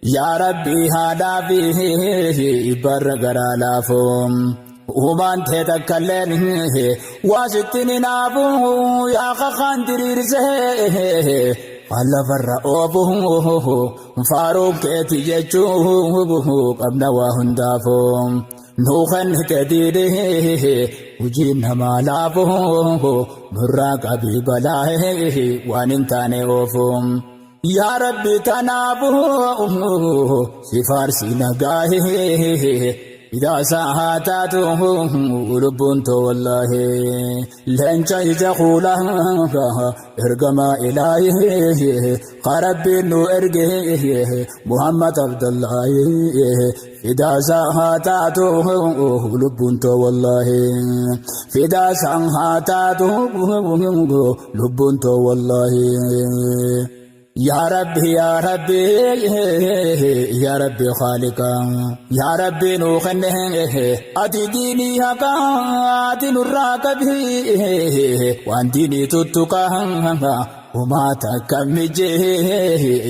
يا ربي هذا فيه برقر لافهم ومان تتكلم واشتني نابو يا خان تريرسه الله فرقوبه فاروق تيجوه قبنا وهندافهم نوخن كديره وجينا مالافه براق أبي بلاه وانتاني وفهم يا ربي تنابه سفارسي نقاه إذا ساعاته لبنت والله لن جيد خوله ارقم إلهي قرب إنه ارقه محمد عبد الله إذا ساعاته لبنت والله إذا ساعاته لبنت والله يا ربي يا ربي يا ربي خالقا يا ربي نوخنه أتي ديني هكا أتي نراك به وان ديني تتكا وما تكمجه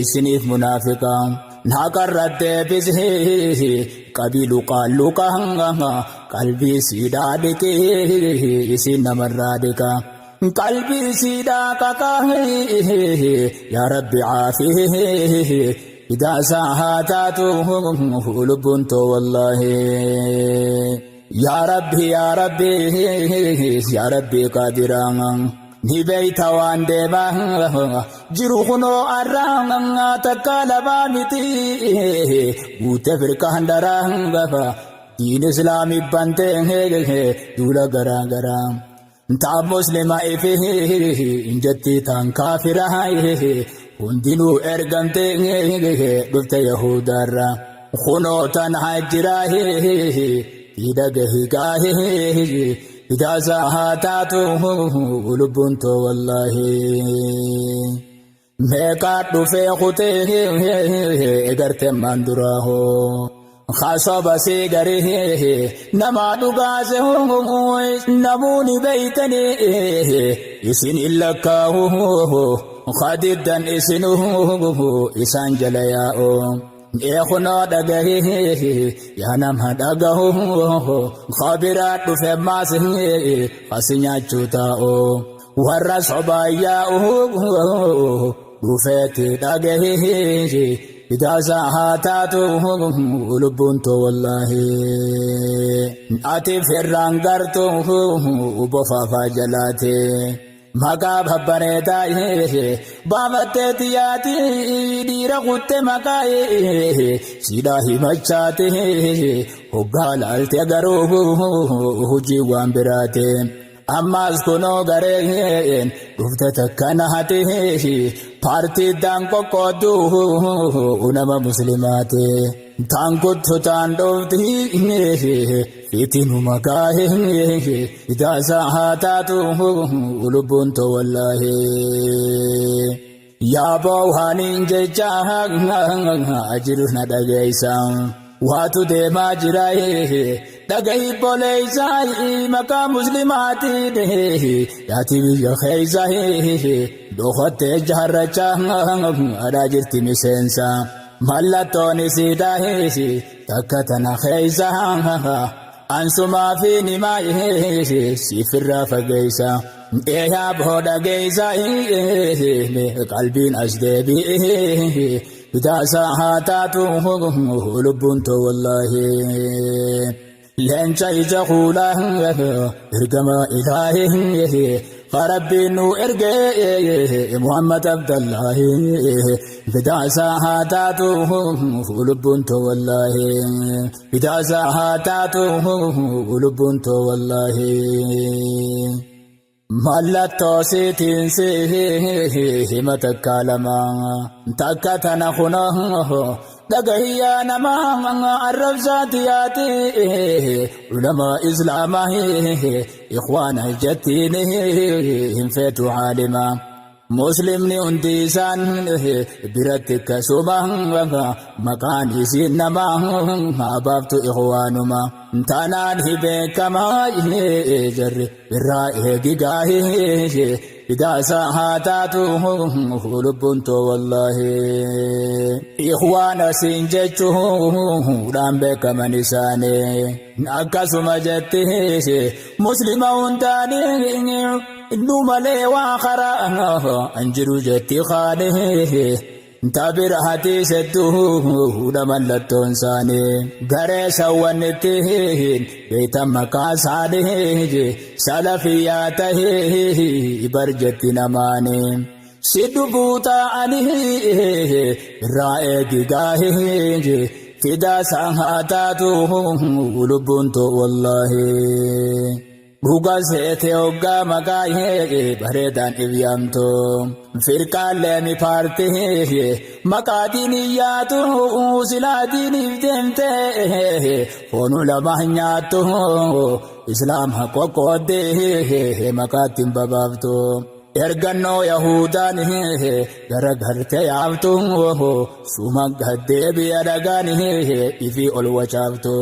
سنيف منافقا ناكرت بزه قبيل قالوك قلبي سيدادك سين مرادك قلبي سيداك يا ربي عافيه إذا ساعاته لبنت والله يا ربي يا ربي يا ربي قادرا نبيت وان ديما جروخنو أرام تكالبا متي وتفرق هندرا دين إسلامي بانته دولا غرا غرا تاب مسلم إفه إن جتي تان كافرة هندينو إرغمته دفت يهودارا خنو تان حجراه إدغه كاه إذا ساعاته لبنت والله ميقات دفع خطه إغرت مندراه خاصة بسي غريه نما دغازه نموني بيتني إسن إلكاه خاددن إسنه إسان جلياء إخنا دغه يانم دغه خابرات فماسه فسنيا چوتاو ورا صبايا بوفت دغه إذا ساعاته لبنت والله أتي فران قرته وبفافا جلاته مكا ببريتا بابتتياتي ديرا قد مكا سيداهي مچاته وقال التقروه هجي وانبراته أماس كنو غرين رفتت كنهته پارتی دانکو کودو انما مسلماتے دانکو تھتاندوتی فیتینو مکاہے اذا ساہاتاتو لبنتو واللہ یا بوہانین جچاہا اجرنا دگیسان واتو دے ماجرائے دگئی بولیسائی مکا مسلماتی دے یاتی بھی خیزائی دوخت جہرچا اراجرتی مسینسا ملتونی سیدائی تکتنا خیزا انسما فی نمائی سفر فگیسا ایا بھوڑا گیسا قلبین اشدبی إذا ساعاته لبنت والله لن شيء جهولا إرقما إلهي فربي نو إرقى محمد عبد الله إذا ساعاته لبنت والله إذا ساعاته لبنت والله مالتو سيتين سيه متكالما تكتنا خناه دغيا نما عرب ذاتياتي علماء اسلامه اخوان جتين فيتو عالما muslimni hundi isaan biratti kasuma maqaan isiin namaa abaabtu ikhwaanuma taanaan beekamaa jarri irraa eegigaahee bidaasa haa taatu lubbuun too wallaahi ikhwaana siin jechuudhaan beekaman isaanii akkasuma jetti muslima hundaanii innu malee waa karaa anjiru jetti kaadee tabira hatii sedduudha mallattoon isaanii garee sawwannittiin beeytan maqaa isaanii salafiyyaa tahee barjetti namaanii siddu buuta'anii irraa eegigaahee fidaasa haa taatu lubbuun too wallaahi dhugaa seete hoggaa maqaa bareedaan ibyaamtu firqaalee mi paartii maqaa diiniyyaatu silaa diiniif deemtee foonuu lama nyaattu islaam qoqqooddee maqaattiin babaaftu ergannoo yahudaan garagartee yaaftu suma gaddee biyya dhagaan ifi ol wacaaftu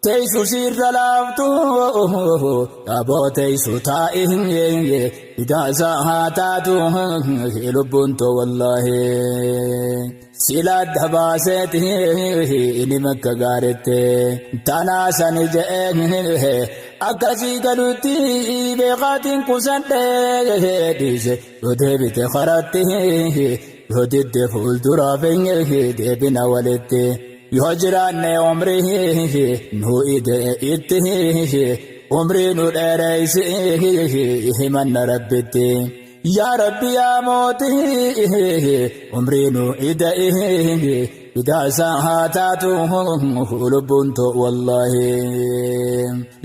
teessu sirra laaftu yaaboo teessu taa'ee bidaasa haa taatu lubbuun too wallaahi silaa dabaaseeti inni makka gaarette tanaasan je'ee akkasii galutti beekaatiin kusadhee dhiise yoo deebite karatti yoo didde fuulduraaf deebina walitti yoo jiraanne umrii nu ide itti umrii nu dheereysi himanna rabbitti yaa rabbi yaa mootii umrii nu ide bidaasa haa taatu lubbuun too wallaahi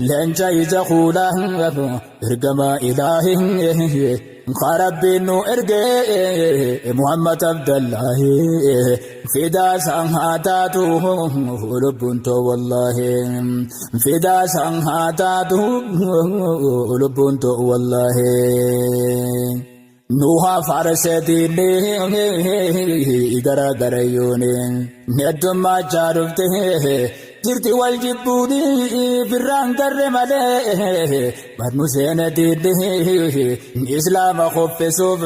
leenca ija kuulaa ergamaa ilaahi rabbiin nu ergee Muhammad Abdallahi fidaasa haa taatu lubbuun too wallaahi fidaasa haa taatu lubbuun too wallaahi nuha farseetiini garagarayooni neddummaa jaarufte jirti wal jibbuuni firraan garre malee barnu seenetiini islaama qophisuuf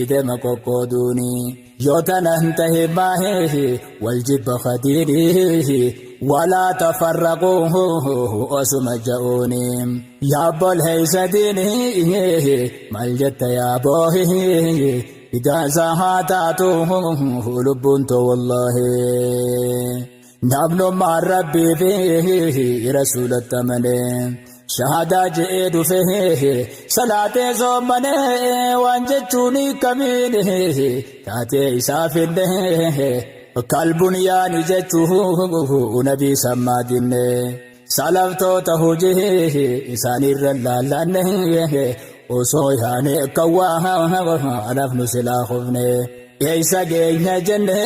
idema qoqqooduuni yoo tanan tahe maahe wal jibba khadiini walaa tafarraquu osuma ja'uuni yaabbol heeysadiini mal jetta yaaboohi bidaasa haa taatu lubbuun too wallaahi namnummaan rabbii fi rasuulatti amanee shahadaa je'ee dhufee salaatee soommanee waan jechuun kamiin taatee isaa finnee kalbuun yaani jechuu nabii sammaadinne salaftoota hojii isaanirra laallanne osoo yaane kawwaa anafnu silaa qofne eeysa geenya jenne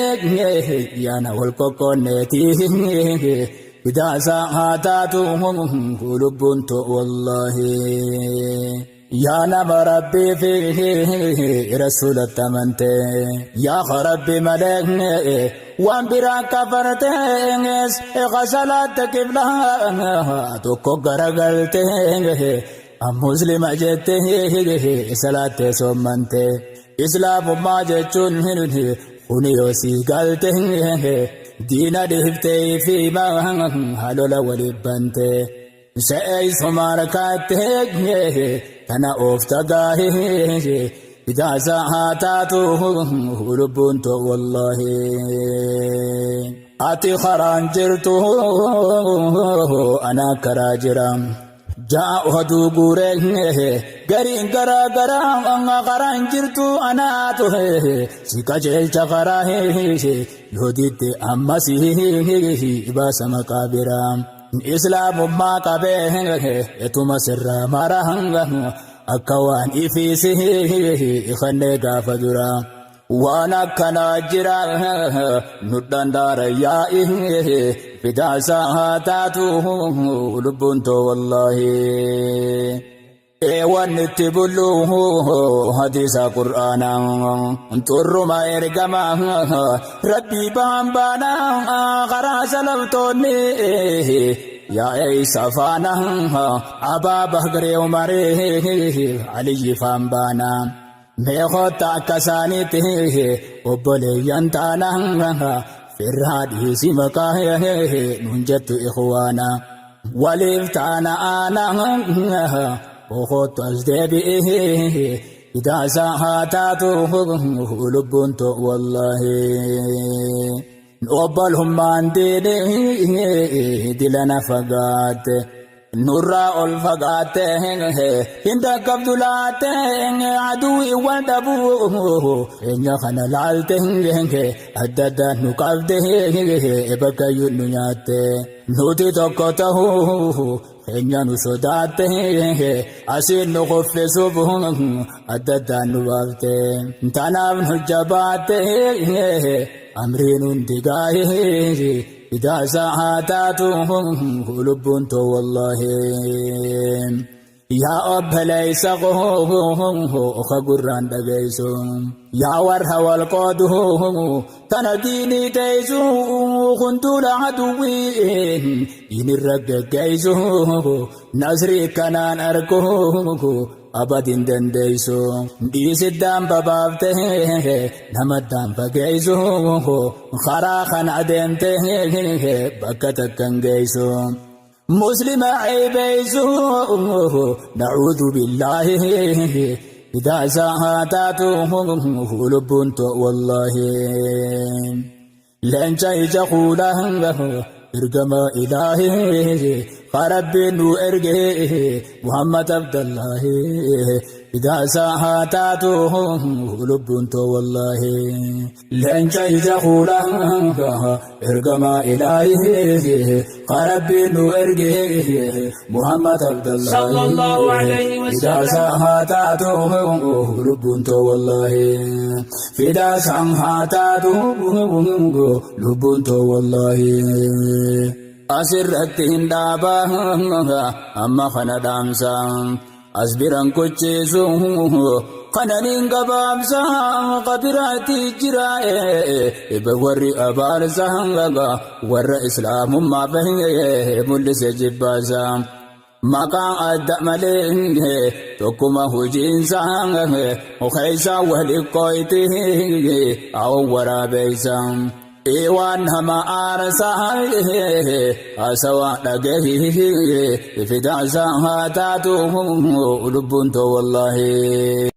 yaana wal qoqqoonneeti bidaasa haa taatu lubbuun too wallaahi yaa nama rabbii fi rasuulatti amante yaa rabbi malee waan biraa kafarte salaatte qiblaa tokko garagalte muslima jette salaatte soommante islaamummaa jechuun kuni yoo sii galte diina dhiiftee fi halola waliif bante se'eessuma harkaatte tana oofta gaahee bidaasa haa taatu lubbuun too wallaahi ati karaan jirtu ana karaa jira jaa oduu guuree gariin garaa garaa karaan jirtu anaatu si qajeelcha karaa yoo didde ammas baasa maqaabiraa islaamummaa qabee etuma sirraa maraa akka waan ifiisi ikannee gaafa dura waan akkanaa jira nu dandaara yaa'i bidaasa haa taatu lubbuun too wallaahi Eewwannitti bulluhu hadiisa qur'aanaa turruma ergamaa rabbii baanaa karaa salaftoonni yaa'eessa faana abaabaa garee umaree aliyyi faanbaana meeqoota akka isaaniitti obboleeyyan taana firraa dhiisi maqaa nuun jettu ikhwaana waliif taana aanaa boqotu as deebi'ee idaasa haa taatu lubbuun ta'u wallaahi obbolummaan diinee dilana fagaatte nurraa ol fagaatte hin dhaqqabdu laatte aduwii wal dhabuu keenya kana laalte adda addaan nu qabde bakkayyuu nu nyaatte nuti tokko ta'uu keenya nu sodaatte asiin nu kuffisuuf adda addaan nu baafte tanaaf nu jabaatte amriin hundi gaa'ee idaasa haa taatu lubbuun ta'u wallaahi yaa obboleessa ka gurraan dhageessu yaa warra wal qoodu tana diinii teessu kuntuula aduwwiin diinirra geggeessu nasrii kanaan argu abadin dandeessu dhiisiddaan babaafte namaddaan fageessu karaa kan adeemte bakka takkan geessu muslima ceebeessu nacuudhu billaahi idaasa haa taatu lubbuun ta'u wallaahi leenca ija kuulaan ergama ilaahi rabbiin nu erge Muhammad Abdallahi idaasa haa taatu lubbuun ta'u wallaahi leenca ija kuulaan ergama ilaahi rabbiin nu erge Muhammad Abdallahi idaasa haa taatu lubbuun ta'u wallaahi idaasa haa taatu lubbuun ta'u wallaahi asirratti hin dhaabaa amma kana dhaamsa asbiran kucheessu kananiin gabaabsa qabiraatti jira warri abaarsa warra islaamummaa bahee mul'ise jibbaasa maqaan adda malee tokkuma hojiinsa keessa wali qoyti awwan waraabeessa waan hama aarsaa asawa dhagahi fidaasa haa taatu lubbuun ta'u wallaahi